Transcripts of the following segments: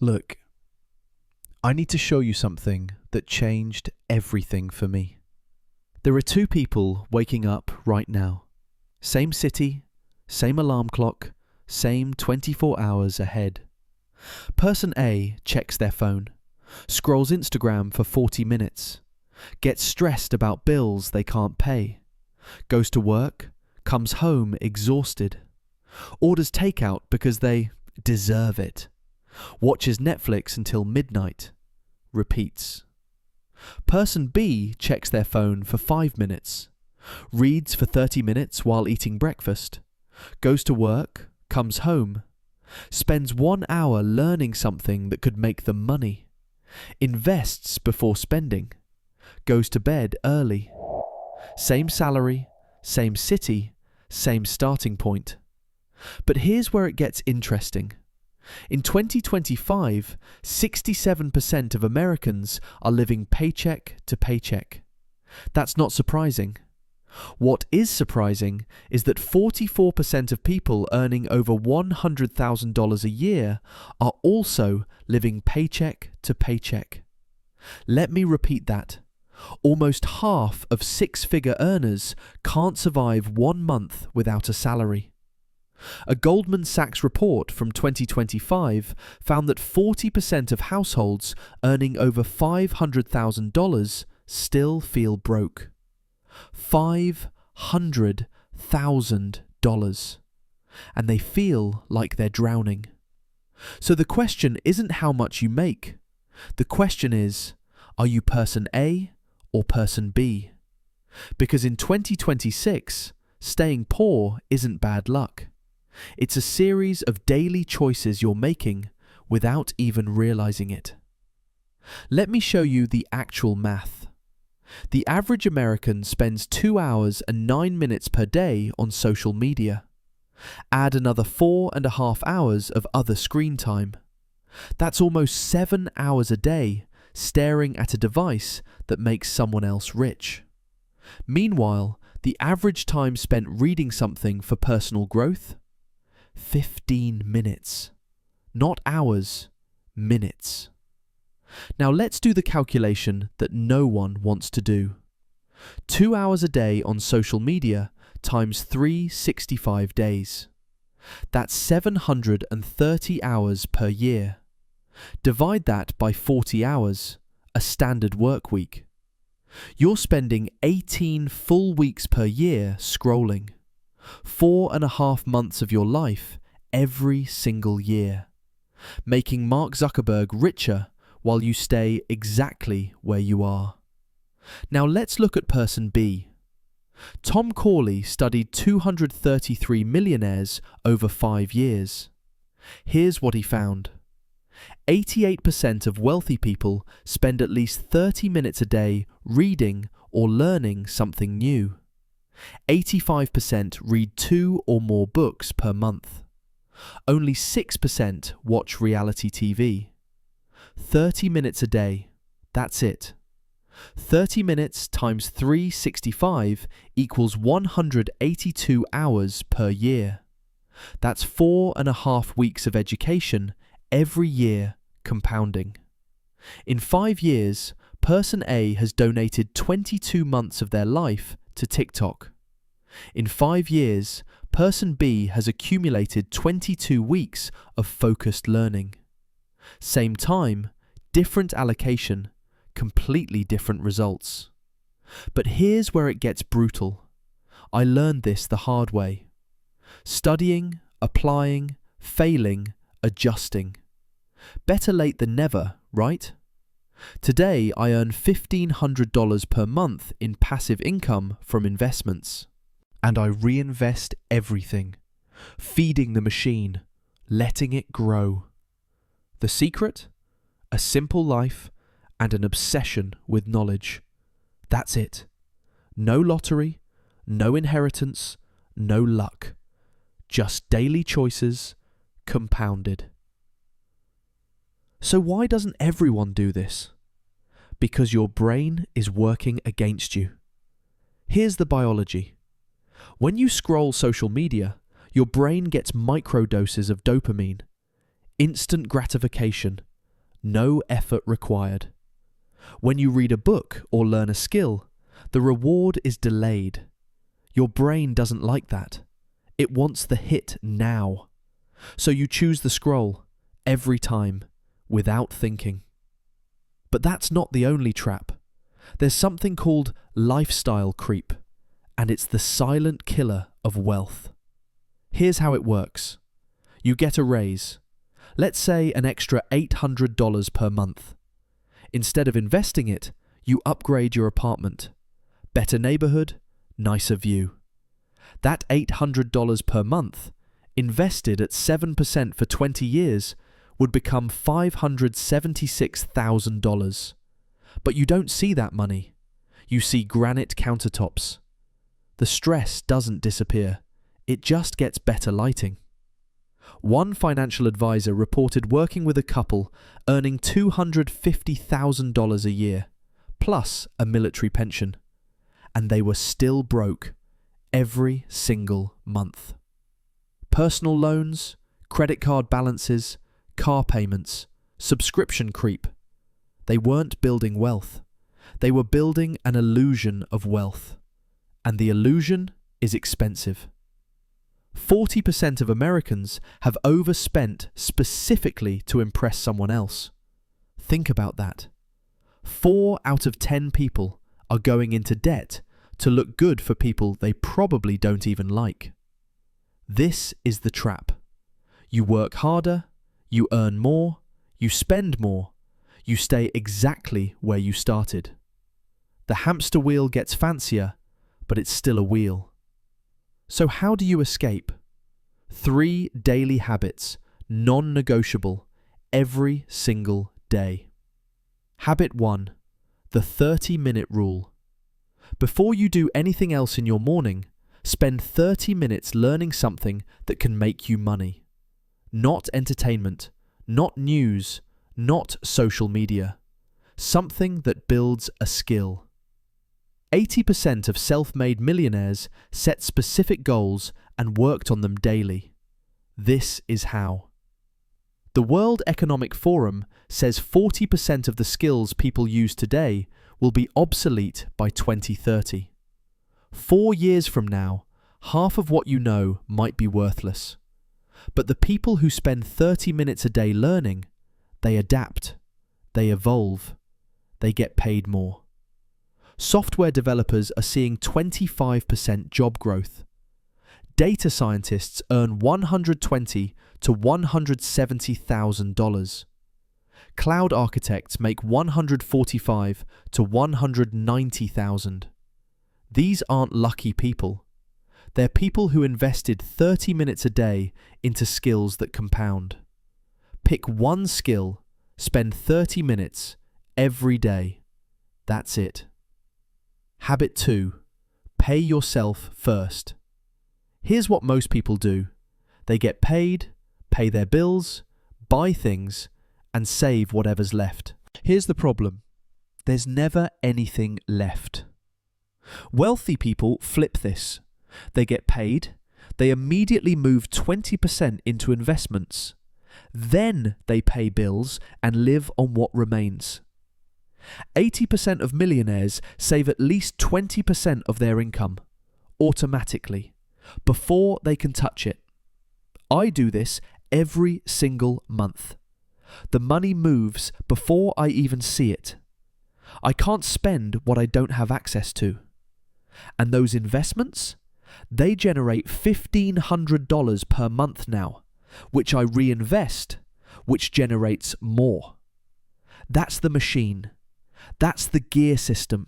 Look, I need to show you something that changed everything for me. There are two people waking up right now. Same city, same alarm clock, same 24 hours ahead. Person A checks their phone, scrolls Instagram for 40 minutes, gets stressed about bills they can't pay, goes to work, comes home exhausted, orders takeout because they deserve it, watches Netflix until midnight, repeats. Person B checks their phone for 5 minutes, reads for 30 minutes while eating breakfast, goes to work, comes home, spends 1 hour learning something that could make them money, invests before spending, goes to bed early. Same salary, same city, same starting point. But here's where it gets interesting. In 2025, 67% of Americans are living paycheck to paycheck. That's not surprising. What is surprising is that 44% of people earning over $100,000 a year are also living paycheck to paycheck. Let me repeat that. Almost half of six-figure earners can't survive 1 month without a salary. A Goldman Sachs report from 2025 found that 40% of households earning over $500,000 still feel broke. $500,000. And they feel like they're drowning. So the question isn't how much you make. The question is, are you person A or person B? Because in 2026, staying poor isn't bad luck. It's a series of daily choices you're making without even realizing it. Let me show you the actual math. The average American spends 2 hours and 9 minutes per day on social media. Add another 4.5 hours of other screen time. That's almost 7 hours a day staring at a device that makes someone else rich. Meanwhile, the average time spent reading something for personal growth? 15 minutes. Not hours, minutes. Now let's do the calculation that no one wants to do. 2 hours a day on social media times 365 days. That's 730 hours per year. Divide that by 40 hours, a standard work week. You're spending 18 full weeks per year scrolling. 4.5 months of your life every single year, making Mark Zuckerberg richer while you stay exactly where you are. Now let's look at person B. Tom Corley studied 233 millionaires over 5 years. Here's what he found. 88% of wealthy people spend at least 30 minutes a day reading or learning something new. 85% read 2 or more books per month. Only 6% watch reality TV. 30 minutes a day, that's it. 30 minutes times 365 equals 182 hours per year. That's 4.5 weeks of education every year, compounding. In 5 years, person A has donated 22 months of their life to TikTok. In 5 years, person B has accumulated 22 weeks of focused learning. Same time, different allocation, completely different results. But here's where it gets brutal. I learned this the hard way. Studying, applying, failing, adjusting. Better late than never, right? Today, I earn $1,500 per month in passive income from investments. And I reinvest everything, feeding the machine, letting it grow. The secret? A simple life and an obsession with knowledge. That's it. No lottery, no inheritance, no luck. Just daily choices, compounded. So why doesn't everyone do this? Because your brain is working against you. Here's the biology. When you scroll social media, your brain gets microdoses of dopamine, instant gratification, no effort required. When you read a book or learn a skill, the reward is delayed. Your brain doesn't like that. It wants the hit now. So you choose the scroll every time without thinking. But that's not the only trap. There's something called lifestyle creep, and it's the silent killer of wealth. Here's how it works. You get a raise. Let's say an extra $800 per month. Instead of investing it, you upgrade your apartment. Better neighborhood, nicer view. That $800 per month, invested at 7% for 20 years, would become $576,000. But you don't see that money. You see granite countertops. The stress doesn't disappear. It just gets better lighting. One financial advisor reported working with a couple earning $250,000 a year, plus a military pension. And they were still broke every single month. Personal loans, credit card balances, car payments, subscription creep. They weren't building wealth. They were building an illusion of wealth. And the illusion is expensive. 40% of Americans have overspent specifically to impress someone else. Think about that. 4 out of 10 people are going into debt to look good for people they probably don't even like. This is the trap. You work harder, you earn more, you spend more, you stay exactly where you started. The hamster wheel gets fancier, but it's still a wheel. So how do you escape? 3 daily habits, non-negotiable, every single day. Habit 1, the 30-minute rule. Before you do anything else in your morning, spend 30 minutes learning something that can make you money. Not entertainment, not news, not social media. Something that builds a skill. 80% of self-made millionaires set specific goals and worked on them daily. This is how. The World Economic Forum says 40% of the skills people use today will be obsolete by 2030. 4 years from now, half of what you know might be worthless. But the people who spend 30 minutes a day learning, they adapt, they evolve, they get paid more. Software developers are seeing 25% job growth. Data scientists earn $120,000 to $170,000. Cloud architects make $145,000 to $190,000. These aren't lucky people. They're people who invested 30 minutes a day into skills that compound. Pick one skill, spend 30 minutes every day. That's it. Habit 2. Pay yourself first. Here's what most people do. They get paid, pay their bills, buy things, and save whatever's left. Here's the problem. There's never anything left. Wealthy people flip this. They get paid, they immediately move 20% into investments. Then they pay bills and live on what remains. 80% of millionaires save at least 20% of their income, automatically, before they can touch it. I do this every single month. The money moves before I even see it. I can't spend what I don't have access to. And those investments, they generate $1,500 per month now, which I reinvest, which generates more. That's the machine. That's the gear system.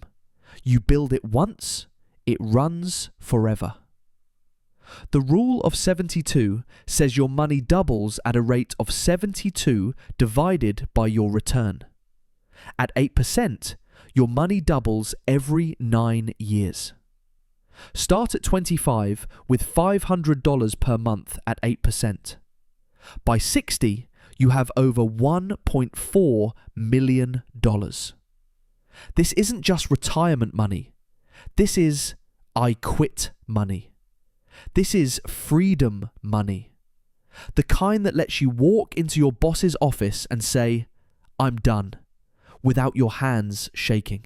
You build it once, it runs forever. The rule of 72 says your money doubles at a rate of 72 divided by your return. At 8%, your money doubles every 9 years. Start at 25 with $500 per month at 8%. By 60, you have over $1.4 million. This isn't just retirement money. This is I quit money. This is freedom money. The kind that lets you walk into your boss's office and say, I'm done, without your hands shaking.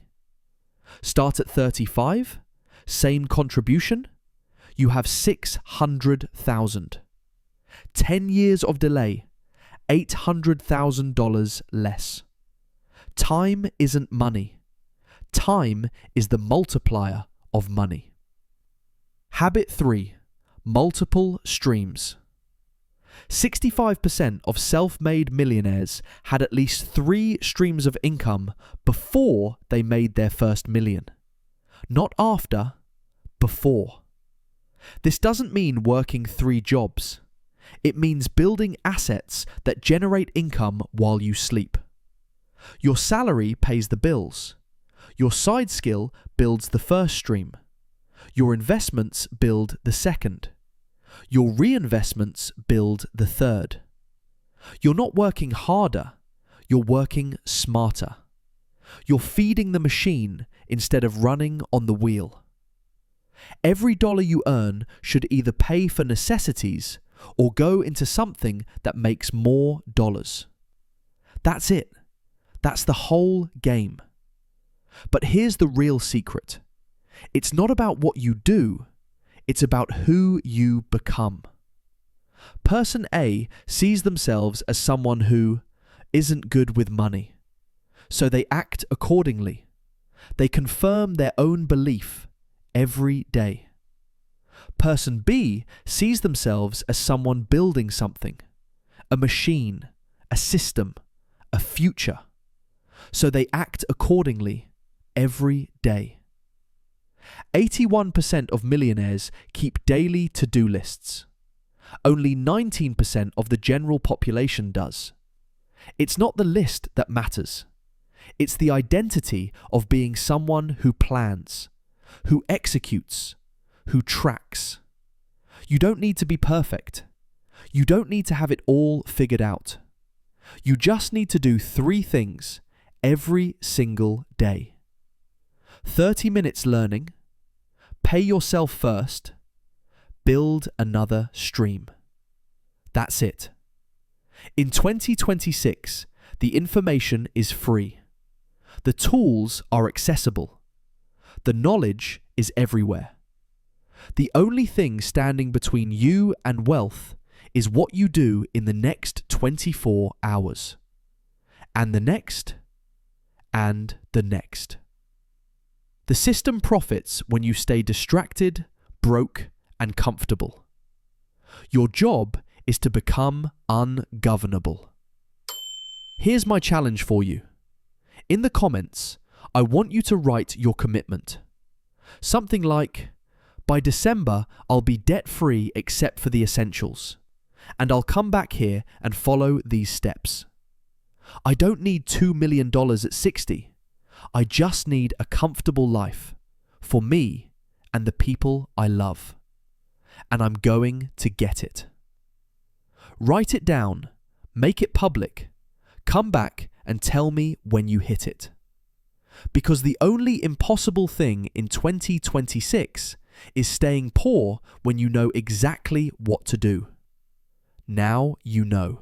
Start at 35, same contribution, you have 600,000. 10 years of delay, $800,000 less. Time isn't money. Time is the multiplier of money. Habit 3. Multiple streams. 65% of self-made millionaires had at least 3 streams of income before they made their first million. Not after, before. This doesn't mean working 3 jobs. It means building assets that generate income while you sleep. Your salary pays the bills. Your side skill builds the first stream. Your investments build the second. Your reinvestments build the third. You're not working harder, you're working smarter. You're feeding the machine instead of running on the wheel. Every dollar you earn should either pay for necessities or go into something that makes more dollars. That's it. That's the whole game. But here's the real secret. It's not about what you do, it's about who you become. Person A sees themselves as someone who isn't good with money, so they act accordingly. They confirm their own belief every day. Person B sees themselves as someone building something, a machine, a system, a future, so they act accordingly every day. 81% of millionaires keep daily to-do lists. Only 19% of the general population does. It's not the list that matters. It's the identity of being someone who plans, who executes, who tracks. You don't need to be perfect. You don't need to have it all figured out. You just need to do 3 things every single day. 30 minutes learning, pay yourself first, build another stream. That's it. In 2026, the information is free. The tools are accessible. The knowledge is everywhere. The only thing standing between you and wealth is what you do in the next 24 hours. And the next, and the next. The system profits when you stay distracted, broke, and comfortable. Your job is to become ungovernable. Here's my challenge for you. In the comments, I want you to write your commitment. Something like, by December, I'll be debt-free except for the essentials, and I'll come back here and follow these steps. I don't need $2 million at 60. I just need a comfortable life for me and the people I love. And I'm going to get it. Write it down, make it public, come back and tell me when you hit it. Because the only impossible thing in 2026 is staying poor when you know exactly what to do. Now you know.